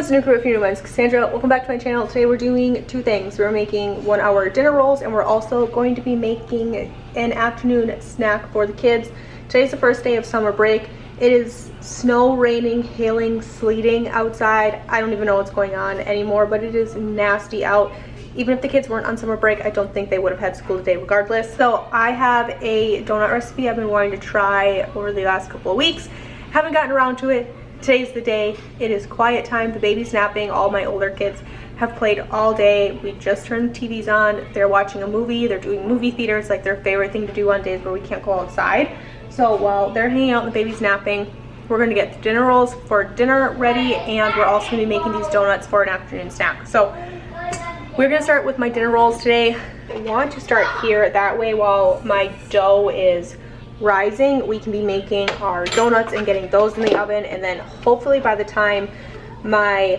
What's new, crew? If you're new, my name's Cassandra. Welcome back to my channel. Today we're doing two things. We're making 1 hour dinner rolls, and we're also going to be making an afternoon snack for the kids. Today's the first day of summer break. It is snow, raining, hailing, sleeting outside. I don't even know what's going on anymore, but it is nasty out. Even if the kids weren't on summer break, I don't think they would have had school today regardless. So I have a donut recipe I've been wanting to try over the last couple of weeks. Haven't gotten around to it. Today's the day. It is quiet time. The baby's napping. All my older kids have played all day. We just turned the TVs on. They're watching a movie. They're doing movie theater. It's like their favorite thing to do on days where we can't go outside. So while they're hanging out and the baby's napping, we're going to get the dinner rolls for dinner ready, and we're also going to be making these donuts for an afternoon snack. So we're going to start with my dinner rolls today. I want to start here. That way while my dough is rising, we can be making our donuts and getting those in the oven, and then hopefully by the time my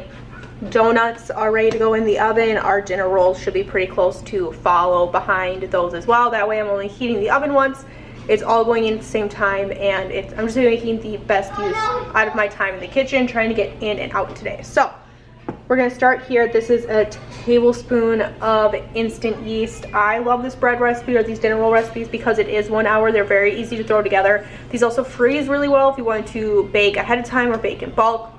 donuts are ready to go in the oven, our dinner rolls should be pretty close to follow behind those as well. That way I'm only heating the oven once. It's all going in at the same time, and I'm just making the best use out of my time in the kitchen, trying to get in and out today. So we're going to start here. This is a tablespoon of instant yeast. I love this bread recipe or these dinner roll recipes because it is 1 hour. They're very easy to throw together. These also freeze really well if you want to bake ahead of time or bake in bulk.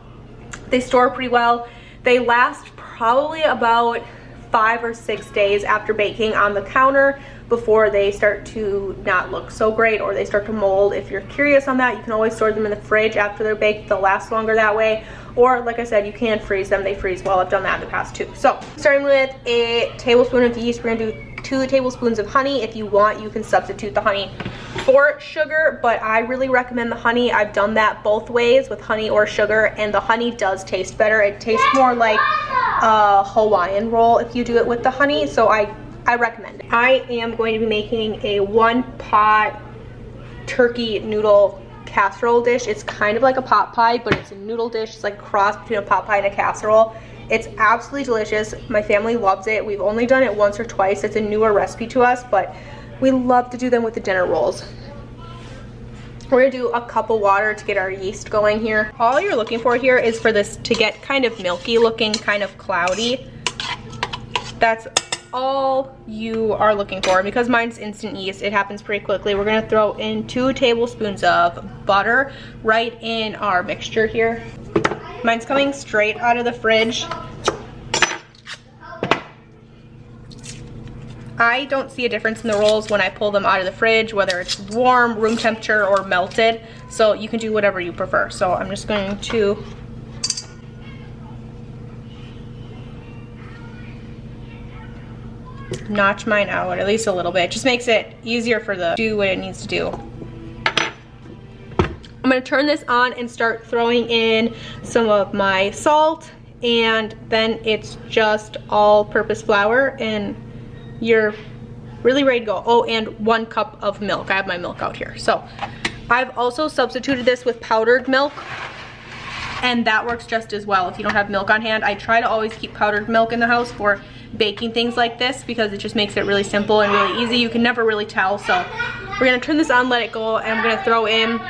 They store pretty well. They last probably about 5 or 6 days after baking on the counter before they start to not look so great or they start to mold. If you're curious on that, you can always store them in the fridge after they're baked. They'll last longer that way. Or like I said, you can freeze them. They freeze well. I've done that in the past too. So starting with a tablespoon of yeast, we're gonna do 2 tablespoons of honey. If you want, you can substitute the honey for sugar, but I really recommend the honey. I've done that both ways with honey or sugar, and the honey does taste better. It tastes more like a Hawaiian roll if you do it with the honey, so I recommend it. I am going to be making a 1-pot turkey noodle casserole dish. It's kind of like a pot pie, but it's a noodle dish. It's like a cross between a pot pie and a casserole. It's absolutely delicious. My family loves it. We've only done it once or twice. It's a newer recipe to us, but we love to do them with the dinner rolls. We're gonna do a cup of water to get our yeast going here. All you're looking for here is for this to get kind of milky looking, kind of cloudy. That's all you are looking for. Because mine's instant yeast, it happens pretty quickly. We're gonna throw in 2 tablespoons of butter right in our mixture here. Mine's coming straight out of the fridge. I don't see a difference in the rolls when I pull them out of the fridge, whether it's warm, room temperature, or melted. So you can do whatever you prefer. So I'm just going to notch mine out at least a little bit. It just makes it easier for the do what it needs to do. I'm gonna turn this on and start throwing in some of my salt, and then it's just all-purpose flour, and you're really ready to go. Oh, and 1 cup of milk. I have my milk out here. So I've also substituted this with powdered milk, and that works just as well if you don't have milk on hand. I try to always keep powdered milk in the house for baking things like this because it just makes it really simple and really easy. You can never really tell. So we're gonna turn this on, let it go, and I'm gonna throw in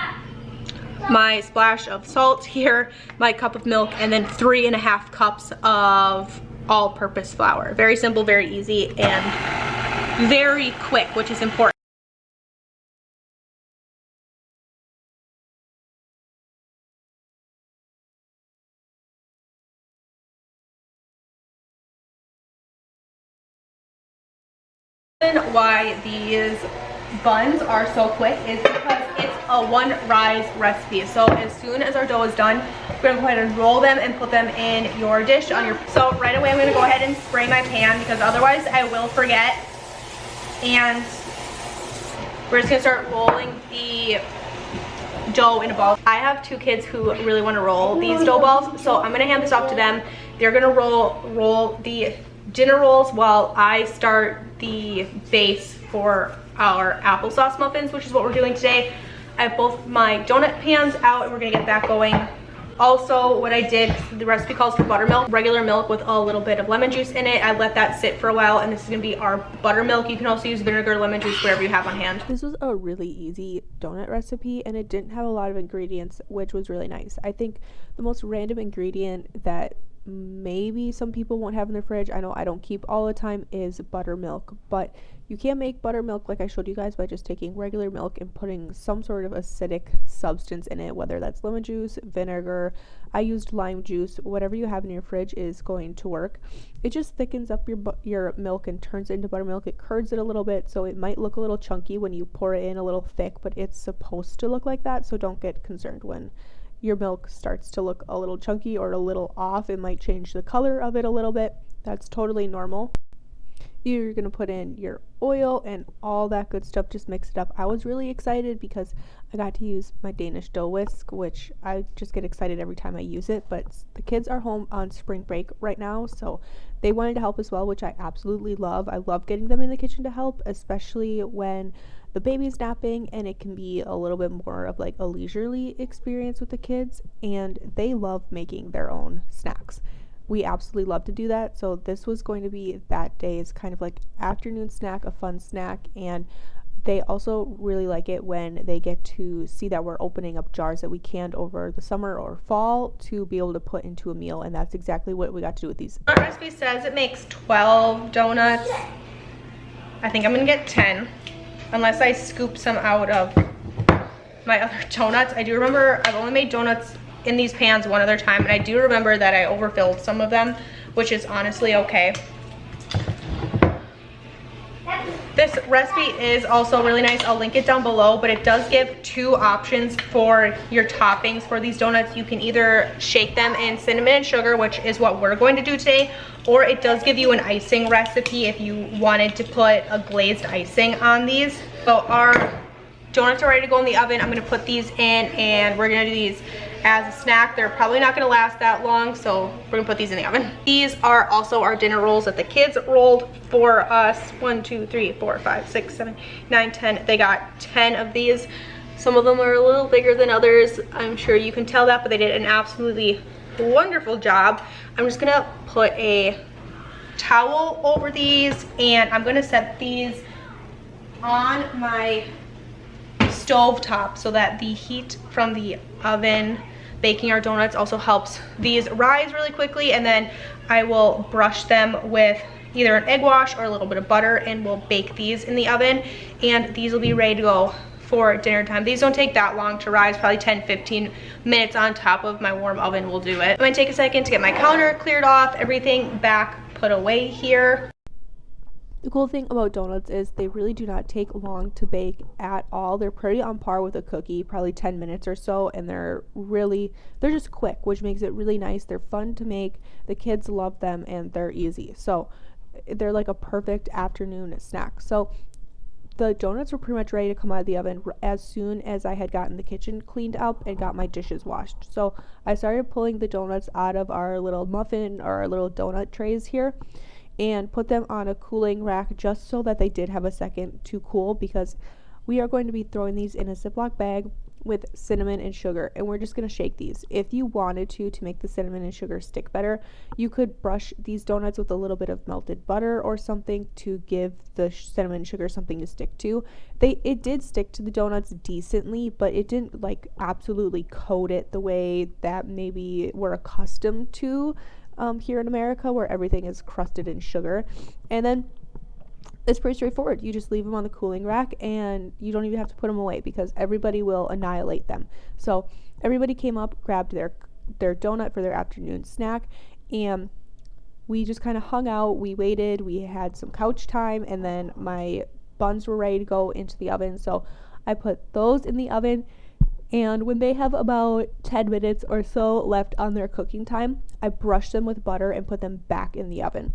my splash of salt here, my cup of milk, and then 3.5 cups of all-purpose flour. Very simple, very easy, and very quick, which is important. Why these buns are so quick is because it's a 1 rise recipe. So as soon as our dough is done, we're gonna go ahead and roll them and put them in your dish on your. So right away I'm gonna go ahead and spray my pan because otherwise I will forget. And we're just gonna start rolling the dough in a ball. I have 2 kids who really want to roll these dough balls, so I'm gonna hand this off to them. They're gonna roll the dinner rolls while I start the base for our applesauce muffins, which is what we're doing today. I have both my donut pans out, and we're gonna get that going. Also, what I did, the recipe calls for buttermilk, regular milk with a little bit of lemon juice in it. I let that sit for a while, and this is gonna be our buttermilk. You can also use vinegar, lemon juice, whatever you have on hand. This was a really easy donut recipe, and it didn't have a lot of ingredients, which was really nice. I think the most random ingredient that maybe some people won't have in their fridge, I know I don't keep all the time, is buttermilk. But you can make buttermilk like I showed you guys by just taking regular milk and putting some sort of acidic substance in it, whether that's lemon juice, vinegar. I used lime juice. Whatever you have in your fridge is going to work. It just thickens up your milk and turns it into buttermilk. It curds it a little bit, so it might look a little chunky when you pour it in a little thick, but it's supposed to look like that, so don't get concerned when your milk starts to look a little chunky or a little off. It might change the color of it a little bit. That's totally normal. You're going to put in your oil and all that good stuff. Just mix it up. I was really excited because I got to use my Danish dough whisk, which I just get excited every time I use it. But the kids are home on spring break right now, so they wanted to help as well, which I absolutely love. I love getting them in the kitchen to help, especially when the baby's napping, and it can be a little bit more of like a leisurely experience with the kids, and they love making their own snacks. We absolutely love to do that. So this was going to be that day's kind of like afternoon snack, a fun snack. And they also really like it when they get to see that we're opening up jars that we canned over the summer or fall to be able to put into a meal. And that's exactly what we got to do with these. Our recipe says it makes 12 donuts. I think I'm gonna get 10 unless I scoop some out of my other donuts. I do remember I've only made donuts in these pans one other time, and I do remember that I overfilled some of them, which is honestly okay. This recipe is also really nice. I'll link it down below, but it does give 2 options for your toppings for these donuts. You can either shake them in cinnamon and sugar, which is what we're going to do today, or it does give you an icing recipe if you wanted to put a glazed icing on these. So our donuts are ready to go in the oven. I'm gonna put these in, and we're gonna do these as a snack. They're probably not gonna last that long, so we're gonna put these in the oven. These are also our dinner rolls that the kids rolled for us. 1, 2, 3, 4, 5, 6, 7, 9, 10. They got 10 of these. Some of them are a little bigger than others. I'm sure you can tell that, but they did an absolutely wonderful job. I'm just gonna put a towel over these, and I'm gonna set these on my stove top so that the heat from the oven baking our donuts also helps these rise really quickly. And then I will brush them with either an egg wash or a little bit of butter, and we'll bake these in the oven, and these will be ready to go for dinner time. These don't take that long to rise, probably 10-15 minutes on top of my warm oven will do it. I'm gonna take a second to get my counter cleared off, everything back put away here. The cool thing about donuts is they really do not take long to bake at all. They're pretty on par with a cookie, probably 10 minutes or so, and they're just quick, which makes it really nice. They're fun to make, the kids love them, and they're easy. So they're like a perfect afternoon snack. So the donuts were pretty much ready to come out of the oven as soon as I had gotten the kitchen cleaned up and got my dishes washed. So I started pulling the donuts out of our little muffin or our little donut trays here and put them on a cooling rack just so that they did have a second to cool, because we are going to be throwing these in a Ziploc bag with cinnamon and sugar, and we're just going to shake these. If you wanted to make the cinnamon and sugar stick better, you could brush these donuts with a little bit of melted butter or something to give the cinnamon and sugar something to stick to. It did stick to the donuts decently, but it didn't like absolutely coat it the way that maybe we're accustomed to here in America, where everything is crusted in sugar. And then it's pretty straightforward. You just leave them on the cooling rack, and you don't even have to put them away because everybody will annihilate them. So everybody came up, grabbed their donut for their afternoon snack, and we just kind of hung out. We waited, we had some couch time, and then my buns were ready to go into the oven. So I put those in the oven, and when they have about 10 minutes or so left on their cooking time, I brush them with butter and put them back in the oven.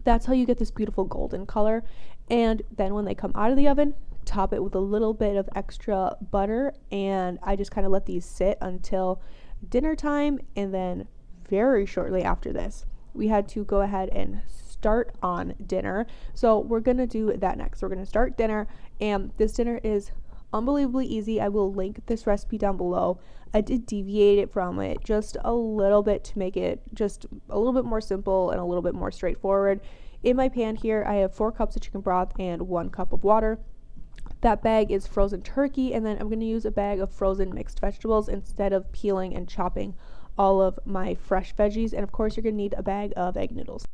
That's how you get this beautiful golden color. And then when they come out of the oven, top it with a little bit of extra butter, and I just kind of let these sit until dinner time. And then very shortly after this, we had to go ahead and start on dinner. So we're gonna do that next. We're gonna start dinner, and this dinner is unbelievably easy. I will link this recipe down below. I did deviate it from it just a little bit to make it just a little bit more simple and a little bit more straightforward. In my pan here, I have 4 cups of chicken broth and 1 cup of water. That bag is frozen turkey, and then I'm going to use a bag of frozen mixed vegetables instead of peeling and chopping all of my fresh veggies. And of course, you're gonna need a bag of egg noodles.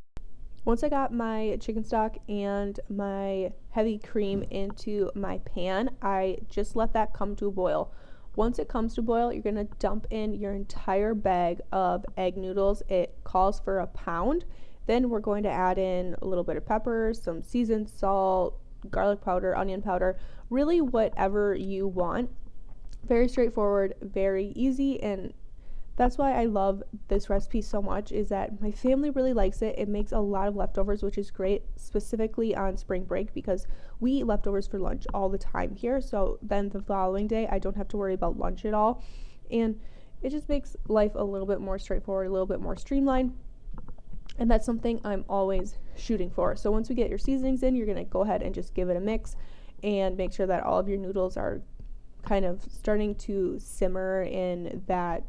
Once I got my chicken stock and my heavy cream into my pan, I just let that come to a boil. Once it comes to boil, you're gonna dump in your entire bag of egg noodles. It calls for a pound. Then we're going to add in a little bit of pepper, some seasoned salt, garlic powder, onion powder, really whatever you want. Very straightforward, very easy, and that's why I love this recipe so much, is that my family really likes it. It makes a lot of leftovers, which is great, specifically on spring break, because we eat leftovers for lunch all the time here. So then the following day, I don't have to worry about lunch at all. And it just makes life a little bit more straightforward, a little bit more streamlined. And that's something I'm always shooting for. So once we get your seasonings in, you're going to go ahead and just give it a mix and make sure that all of your noodles are kind of starting to simmer in that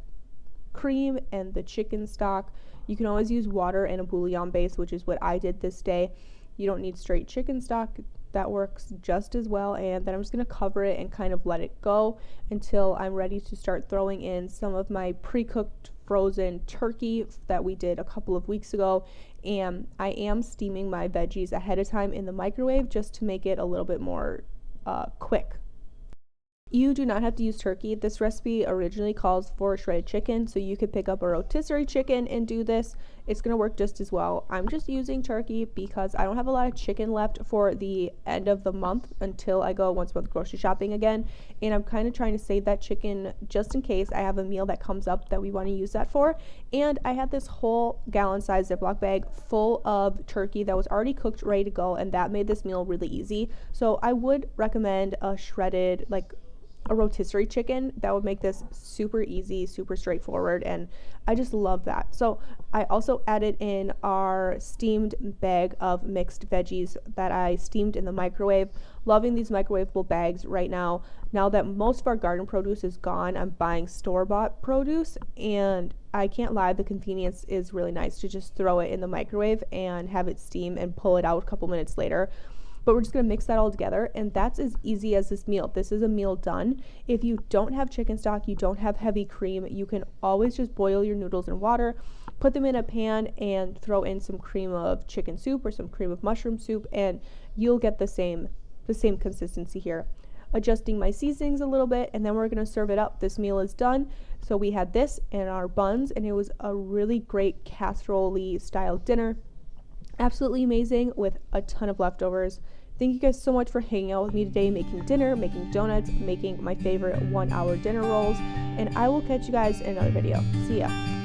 cream and the chicken stock. You can always use water and a bouillon base, which is what I did this day. You don't need straight chicken stock. That works just as well. And then I'm just going to cover it and kind of let it go until I'm ready to start throwing in some of my pre-cooked frozen turkey that we did a couple of weeks ago. And I am steaming my veggies ahead of time in the microwave just to make it a little bit more quick. You do not have to use turkey. This recipe originally calls for shredded chicken, so you could pick up a rotisserie chicken and do this. It's going to work just as well. I'm just using turkey because I don't have a lot of chicken left for the end of the month until I go once a month grocery shopping again, and I'm kind of trying to save that chicken just in case I have a meal that comes up that we want to use that for. And I had this whole gallon-sized Ziploc bag full of turkey that was already cooked, ready to go, and that made this meal really easy. So I would recommend a shredded, like a rotisserie chicken. That would make this super easy, super straightforward, and I just love that. So I also added in our steamed bag of mixed veggies that I steamed in the microwave. Loving these microwavable bags right now. Now that most of our garden produce is gone, I'm buying store-bought produce, and I can't lie, the convenience is really nice to just throw it in the microwave and have it steam and pull it out a couple minutes later. But we're just going to mix that all together, and that's as easy as this meal. This is a meal done. If you don't have chicken stock, you don't have heavy cream, you can always just boil your noodles in water, put them in a pan, and throw in some cream of chicken soup or some cream of mushroom soup, and you'll get the same consistency here. Adjusting my seasonings a little bit, and then we're going to serve it up. This meal is done. So we had this and our buns, and it was a really great casserole-y style dinner. Absolutely amazing with a ton of leftovers. Thank you guys so much for hanging out with me today, making dinner, making donuts, making my favorite 1 hour dinner rolls, and I will catch you guys in another video. See ya.